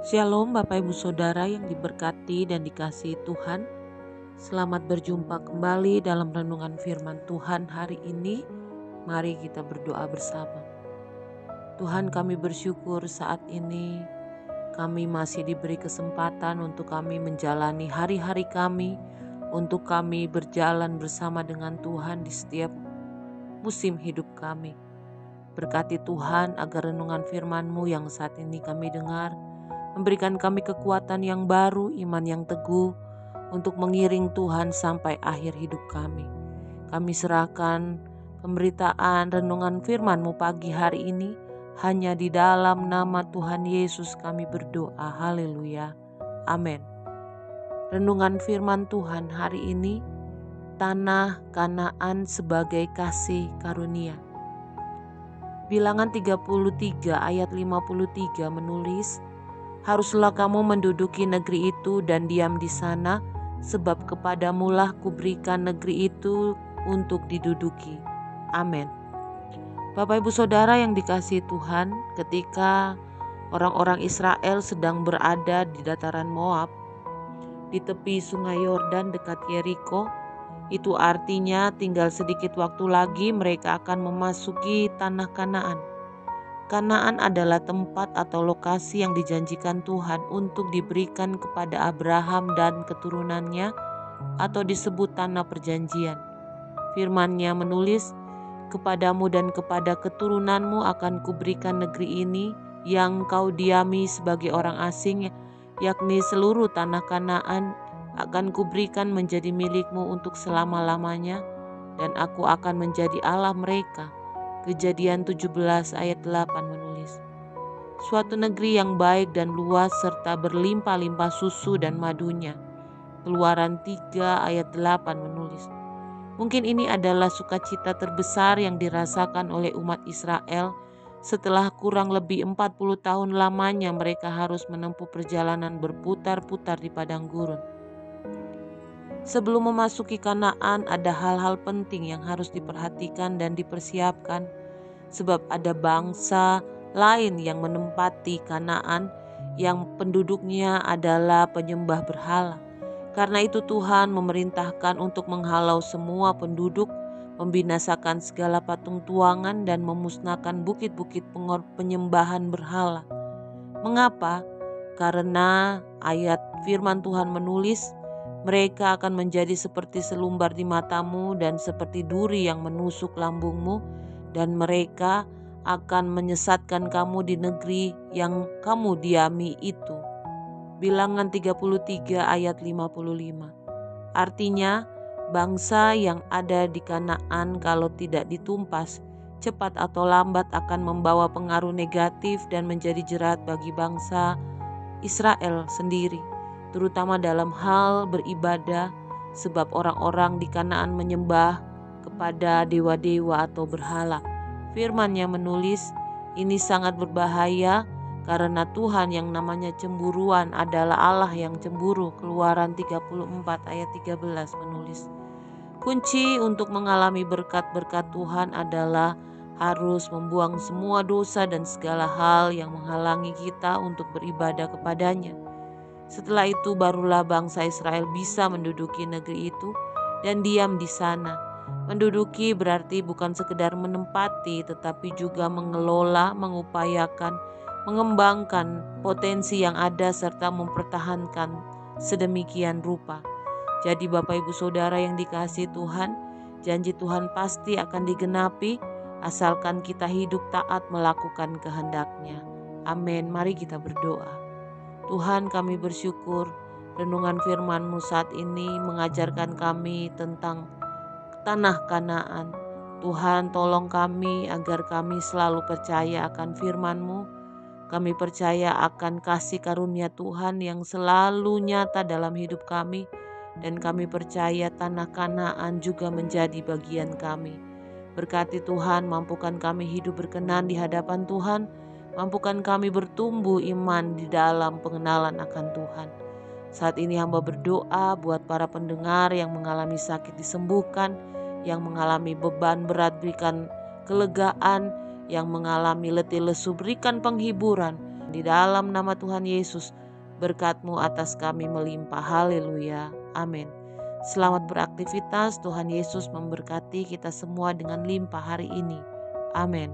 Shalom Bapak Ibu Saudara yang diberkati dan dikasihi Tuhan. Selamat berjumpa kembali dalam renungan firman Tuhan hari ini. Mari kita berdoa bersama. Tuhan, kami bersyukur saat ini kami masih diberi kesempatan untuk kami menjalani hari-hari kami, untuk kami berjalan bersama dengan Tuhan di setiap musim hidup kami. Berkati Tuhan agar renungan firman-Mu yang saat ini kami dengar memberikan kami kekuatan yang baru, iman yang teguh untuk mengiring Tuhan sampai akhir hidup kami. Kami serahkan pemberitaan renungan firman-Mu pagi hari ini hanya di dalam nama Tuhan Yesus kami berdoa. Haleluya. Amin. Renungan firman Tuhan hari ini, tanah Kanaan sebagai kasih karunia. Bilangan 33 ayat 53 menulis, haruslah kamu menduduki negeri itu dan diam di sana, sebab kepadamulah kuberikan negeri itu untuk diduduki. Amin. Bapak Ibu Saudara yang dikasihi Tuhan, ketika orang-orang Israel sedang berada di dataran Moab, di tepi sungai Yordan dekat Yeriko, itu artinya tinggal sedikit waktu lagi mereka akan memasuki tanah Kanaan. Kanaan adalah tempat atau lokasi yang dijanjikan Tuhan untuk diberikan kepada Abraham dan keturunannya, atau disebut tanah perjanjian. Firman-Nya menulis, kepadamu dan kepada keturunanmu akan kuberikan negeri ini yang kau diami sebagai orang asing, yakni seluruh tanah Kanaan akan kuberikan menjadi milikmu untuk selama-lamanya, dan aku akan menjadi Allah mereka. Kejadian 17 ayat 8 menulis, suatu negeri yang baik dan luas serta berlimpah-limpah susu dan madunya. Keluaran 3 ayat 8 menulis, mungkin ini adalah sukacita terbesar yang dirasakan oleh umat Israel setelah kurang lebih 40 tahun lamanya mereka harus menempuh perjalanan berputar-putar di padang gurun. Sebelum memasuki Kanaan, ada hal-hal penting yang harus diperhatikan dan dipersiapkan, sebab ada bangsa lain yang menempati Kanaan yang penduduknya adalah penyembah berhala. Karena itu Tuhan memerintahkan untuk menghalau semua penduduk, membinasakan segala patung tuangan dan memusnahkan bukit-bukit penyembahan berhala. Mengapa? Karena ayat firman Tuhan menulis, mereka akan menjadi seperti selumbar di matamu dan seperti duri yang menusuk lambungmu, dan mereka akan menyesatkan kamu di negeri yang kamu diami itu. Bilangan 33 ayat 55. Artinya, bangsa yang ada di Kanaan kalau tidak ditumpas, cepat atau lambat akan membawa pengaruh negatif dan menjadi jerat bagi bangsa Israel sendiri, terutama dalam hal beribadah, sebab orang-orang di Kanaan menyembah kepada dewa-dewa atau berhala. Firman-Nya menulis, ini sangat berbahaya karena Tuhan yang namanya cemburuan adalah Allah yang cemburu. Keluaran 34 ayat 13 menulis, kunci untuk mengalami berkat-berkat Tuhan adalah harus membuang semua dosa dan segala hal yang menghalangi kita untuk beribadah kepadanya. Setelah itu barulah bangsa Israel bisa menduduki negeri itu dan diam di sana. Menduduki berarti bukan sekedar menempati, tetapi juga mengelola, mengupayakan, mengembangkan potensi yang ada serta mempertahankan sedemikian rupa. Jadi Bapak Ibu Saudara yang dikasihi Tuhan, janji Tuhan pasti akan digenapi asalkan kita hidup taat melakukan kehendak-Nya. Amin. Mari kita berdoa. Tuhan, kami bersyukur renungan firman-Mu saat ini mengajarkan kami tentang tanah Kanaan. Tuhan, tolong kami agar kami selalu percaya akan firman-Mu. Kami percaya akan kasih karunia Tuhan yang selalu nyata dalam hidup kami, dan kami percaya tanah Kanaan juga menjadi bagian kami. Berkati Tuhan, mampukan kami hidup berkenan di hadapan Tuhan, mampukan kami bertumbuh iman di dalam pengenalan akan Tuhan. Saat ini hamba berdoa buat para pendengar yang mengalami sakit disembuhkan, yang mengalami beban berat berikan kelegaan, yang mengalami letih lesu berikan penghiburan, Di dalam nama Tuhan Yesus, berkat-Mu atas kami melimpah. Haleluya. Amin. Selamat beraktivitas. Tuhan Yesus memberkati kita semua dengan limpah hari ini. Amin.